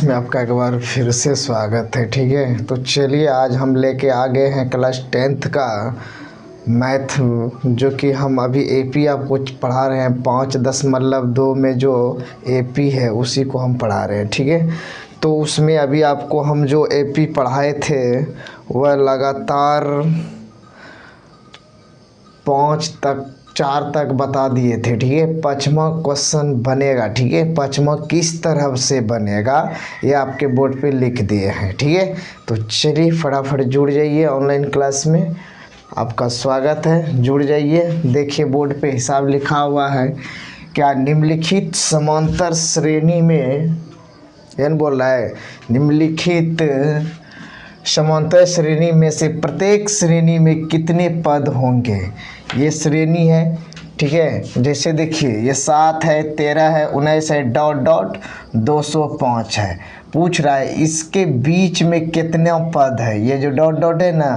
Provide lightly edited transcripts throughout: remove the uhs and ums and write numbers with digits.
Class में आपका एक बार फिर से स्वागत है। ठीक है, तो चलिए आज हम लेके आ गए हैं क्लास 10th का मैथ, जो कि हम अभी एपी आपको पढ़ा रहे हैं। 5.10 में जो एपी है उसी को हम पढ़ा रहे हैं। ठीक है, तो उसमें अभी आपको हम जो एपी पढ़ाए थे वह लगातार 4 तक बता दिए थे। ठीक है, 5वां क्वेश्चन बनेगा। ठीक है, 5वां किस तरह से बनेगा ये आपके बोर्ड पे लिख दिए हैं। ठीक है, तो चलिए फटाफट जुड़ जाइए। ऑनलाइन क्लास में आपका स्वागत है, जुड़ जाइए। देखिए बोर्ड पे हिसाब लिखा हुआ है। क्या निम्नलिखित समांतर श्रेणी में बोल रहा है, निम्नलिखित समांतर श्रेणी में से प्रत्येक श्रेणी में कितने पद होंगे। ये श्रेणी है। ठीक है, जैसे देखिए ये 7 है, 13 है, 19 है, डॉट डॉट 205 है। पूछ रहा है इसके बीच में कितना पद है। ये जो डॉट डॉट है ना,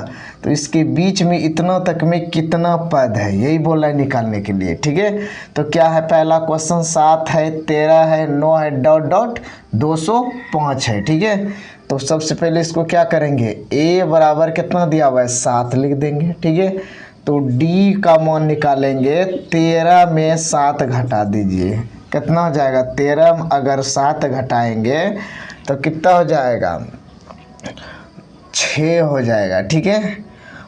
तो इसके बीच में इतना तक में कितना पद है, यही बोला है निकालने के लिए। ठीक है, तो क्या है पहला क्वेश्चन, 7 है, 13 है, 9 है, डॉट डॉट 205 है। ठीक है, तो सबसे पहले इसको क्या करेंगे, a बराबर कितना दिया हुआ है 7 लिख देंगे। ठीक है, तो d का मान निकालेंगे। 13 में 7 घटा दीजिए, कितना हो जाएगा 13 अगर 7 घटाएंगे तो कितना हो जाएगा 6 हो जाएगा। ठीक है,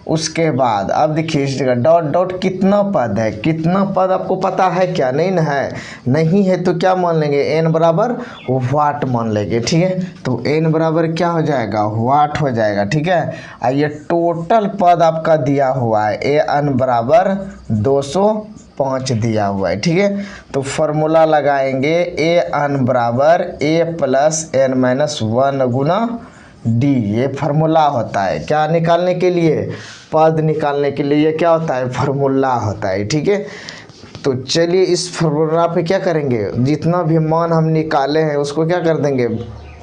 उसके बाद अब देखिए इस जगह डॉट डॉट कितना पद है, कितना पद आपको पता है क्या, नहीं ना है, नहीं है तो क्या मान लेंगे, n बराबर वाट मान लेंगे। ठीक है, तो n बराबर क्या हो जाएगा, वाट हो जाएगा। ठीक है, और ये टोटल पद आपका दिया हुआ है an बराबर 205 दिया हुआ है। ठीक है, तो फॉर्मूला लगाएंगे an बराबर a plus n-1 Guna D. ये फार्मूला होता है क्या निकालने के लिए, पद निकालने के लिए। ये क्या होता है, फार्मूला होता है। ठीक है, तो चलिए इस फार्मूला पे क्या करेंगे, जितना भी मान हम निकाले हैं उसको क्या कर देंगे,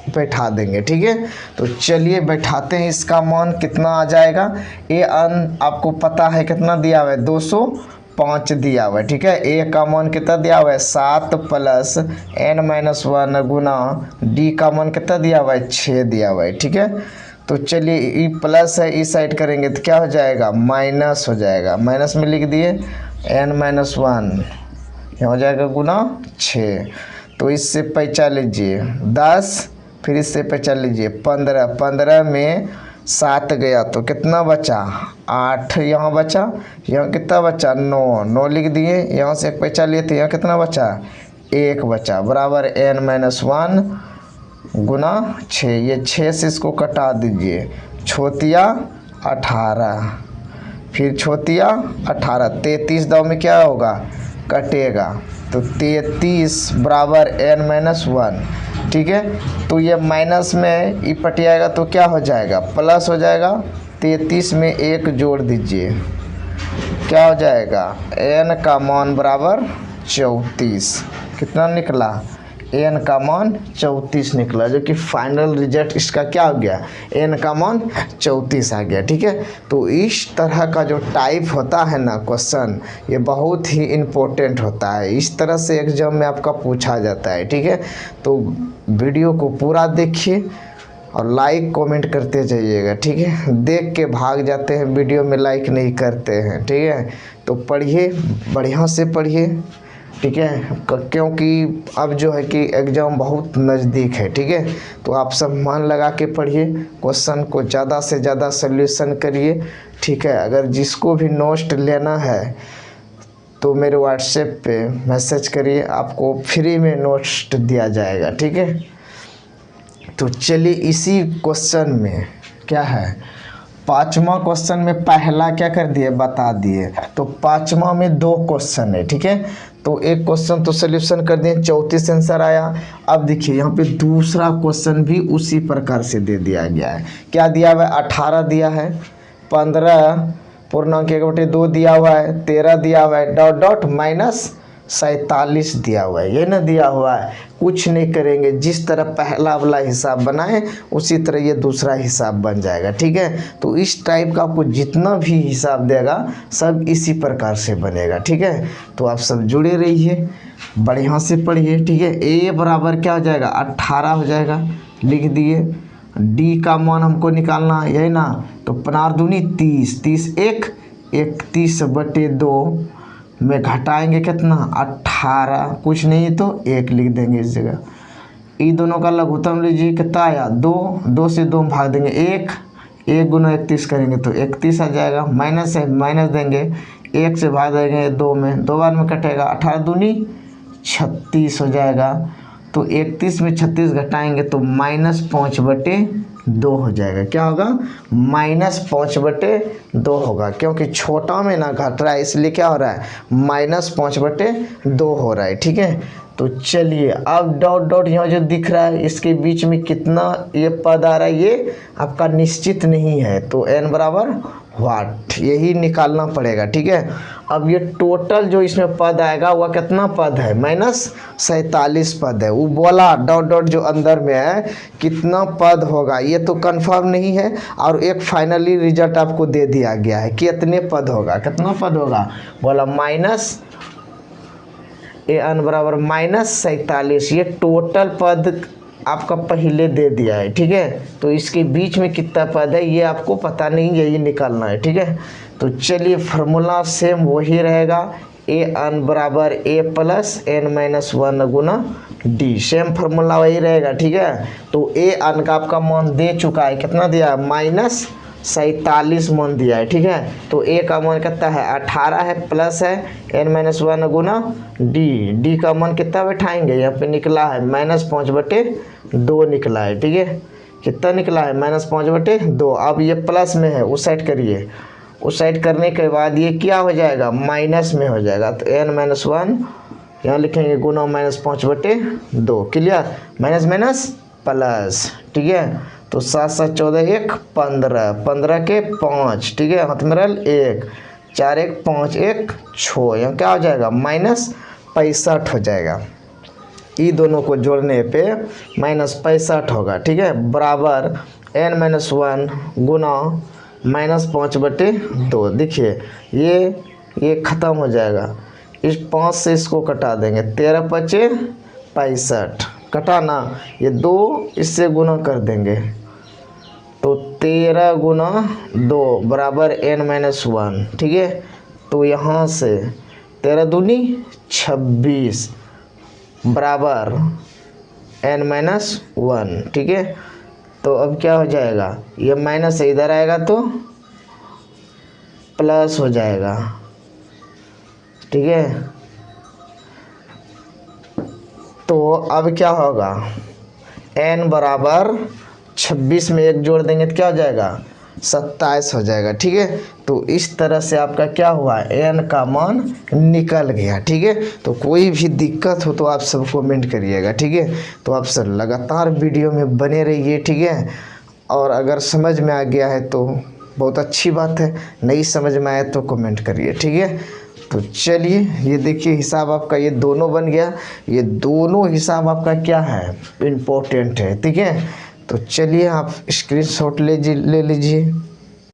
बैठा देंगे। ठीक है, तो चलिए बैठाते हैं। इसका मान कितना आ जाएगा, an आपको पता है कितना दिया हुआ है 205 दिया हुआ है। ठीक है, a का मान कितना दिया हुआ है 7 प्लस n-1 गुना d का मान कितना दिया हुआ है 6 दिया हुआ है। ठीक है, तो चलिए ई प्लस है, इस साइड करेंगे तो क्या हो जाएगा, माइनस हो जाएगा। माइनस में लिख दिए n-1, यहाँ हो जाएगा गुना 6। तो इससे पैंचा लीजिए 10, फिर इससे पैंचा लीजिए 15। 15 में 7 गया तो कितना बचा 8, यहाँ बचा, यहाँ कितना बचा 9, 9 लिख दिए। यहाँ से एक पैंचा लिए थे, यहाँ कितना बचा 1 बचा, बराबर n-1 गुना 6। ये 6 से इसको कटा दीजिए, छोतिया 18, फिर छोतिया 18, 33 दाव में क्या होगा कटेगा, तो 33 बराबर n-1। ठीक है, तो ये माइनस में ई पटियाएगा तो क्या हो जाएगा, प्लस हो जाएगा। 33 में 1 जोड़ दीजिए, क्या हो जाएगा, n का मान बराबर 34। कितना निकला, n का मान 34 निकला, जो कि फाइनल रिजल्ट इसका क्या हो गया, n का मान 34 आ गया। ठीक है, तो इस तरह का जो टाइप होता है ना क्वेश्चन, ये बहुत ही इम्पोर्टेंट होता है। इस तरह से एग्जाम में आपका पूछा जाता है। ठीक है, तो वीडियो को पूरा देखिए और लाइक कमेंट करते जाइएगा। ठीक है, देख के भाग जाते हैं, वीडियो में लाइक नहीं करते हैं। ठीक है, तो पढ़िए, बढ़िया से पढ़िए। ठीक है, क्योंकि अब जो है कि एग्ज़ाम बहुत नज़दीक है। ठीक है, तो आप सब मन लगा के पढ़िए, क्वेश्चन को ज़्यादा से ज़्यादा सॉल्यूशन करिए। ठीक है, अगर जिसको भी नोट लेना है तो मेरे व्हाट्सएप पे मैसेज करिए, आपको फ्री में नोट्स दिया जाएगा। ठीक है, तो चलिए इसी क्वेश्चन में क्या है, 5वां क्वेश्चन में पहला क्या कर दिए, बता दिए। तो 5वां में 2 क्वेश्चन है। ठीक है, तो एक क्वेश्चन तो सोल्यूशन कर दिए, 34 आंसर आया। अब देखिए यहाँ पे दूसरा क्वेश्चन भी उसी प्रकार से दे दिया गया है। क्या दिया हुआ है, 18 दिया है, 15 पूर्णांक 1/2 दिया हुआ है, 13 दिया हुआ है, डॉट डॉट माइनस 47 दिया हुआ है। ये ना दिया हुआ है, कुछ नहीं करेंगे, जिस तरह पहला वाला हिसाब बनाए उसी तरह ये दूसरा हिसाब बन जाएगा। ठीक है, तो इस टाइप का आपको जितना भी हिसाब देगा सब इसी प्रकार से बनेगा। ठीक है, तो आप सब जुड़े रहिए, बढ़िया से पढ़िए। ठीक है, ए बराबर क्या हो जाएगा 18 हो जाएगा। लिख दिए। डी का मान हमको निकालना है, यही ना, तो 15 दूनी 30, 30 एक 31/2 में घटाएंगे कितना 18, कुछ नहीं तो 1 लिख देंगे इस जगह। ये दोनों का लघुत्तम लीजिए, कितना आया 2, 2 से 2 भाग देंगे 1, 1 गुना 31 करेंगे तो 31 आ जाएगा। माइनस है, माइनस देंगे, 1 से भाग देंगे 2 में, 2 बार में कटेगा, 18 दूनी 36 हो जाएगा। तो 31 में 36 घटाएंगे तो -5/2 हो जाएगा। क्या होगा -5/2 होगा, क्योंकि छोटा में ना घट रहा है इसलिए क्या हो रहा है -5/2 हो रहा है। ठीक है, तो चलिए अब डॉट डॉट यहाँ जो दिख रहा है इसके बीच में कितना ये पद आ रहा है, ये आपका निश्चित नहीं है, तो n बराबर वाट यही निकालना पड़ेगा। ठीक है, अब ये टोटल जो इसमें पद आएगा वह कितना पद है -47 पद है। वो बोला डॉट डॉट जो अंदर में है कितना पद होगा ये तो कंफर्म नहीं है, और एक फाइनली रिजल्ट आपको दे दिया गया है कितने पद होगा, कितना पद होगा, बोला n बराबर -47। ये टोटल पद आपका पहले दे दिया है। ठीक है, तो इसके बीच में कितना पद है ये आपको पता नहीं, यही निकालना है। ठीक है, तो चलिए फार्मूला सेम वही रहेगा, an बराबर a plus n-1 Guna d, same formula वही रहेगा। ठीक है, तो an का आपका मान दे चुका है, कितना दिया है -47 मान दिया है। ठीक है, तो a का मान कितना है 18 है, प्लस है n-1 गुना d का मान कितना बैठाएंगे, यहाँ पे निकला है -5/2 निकला है। ठीक है, कितना निकला है -5/2। अब ये प्लस में है, उस साइड करिए, उस साइड करने के बाद ये क्या हो जाएगा माइनस में हो जाएगा, तो n-1 यहाँ लिखेंगे गुना -5/2, क्लियर, माइनस माइनस प्लस। ठीक है, तो 7 7 14 1 15, 15 के 5, ठीक है, हाथ में रल 1, 4 1 5 1 6, यहाँ क्या हो जाएगा -65 हो जाएगा। ये दोनों को जोड़ने पे -65 होगा। ठीक है, बराबर n-1 गुना -5/2। देखिए ये ख़त्म हो जाएगा, इस 5 से इसको कटा देंगे, 13 5 65 कटा ना, ये 2 इससे गुना कर देंगे तो 13 गुना 2 बराबर n-1। ठीक है, तो यहाँ से 13 दूनी 26 बराबर n-1। ठीक है, तो अब क्या हो जाएगा, ये माइनस से इधर आएगा तो प्लस हो जाएगा। ठीक है, तो अब क्या होगा n बराबर 26 में 1 जोड़ देंगे तो क्या हो जाएगा 27 हो जाएगा। ठीक है, तो इस तरह से आपका क्या हुआ n का मान निकल गया। ठीक है, तो कोई भी दिक्कत हो तो आप सब कमेंट करिएगा। ठीक है, तो आप सब लगातार वीडियो में बने रहिए। ठीक है, और अगर समझ में आ गया है तो बहुत अच्छी बात है, नहीं समझ में आया तो कमेंट करिए। ठीक है, तो चलिए ये देखिए हिसाब आपका ये दोनों बन गया, ये दोनों हिसाब आपका क्या है इम्पोर्टेंट है। ठीक है, तो चलिए आप स्क्रीनशॉट ले लीजिए।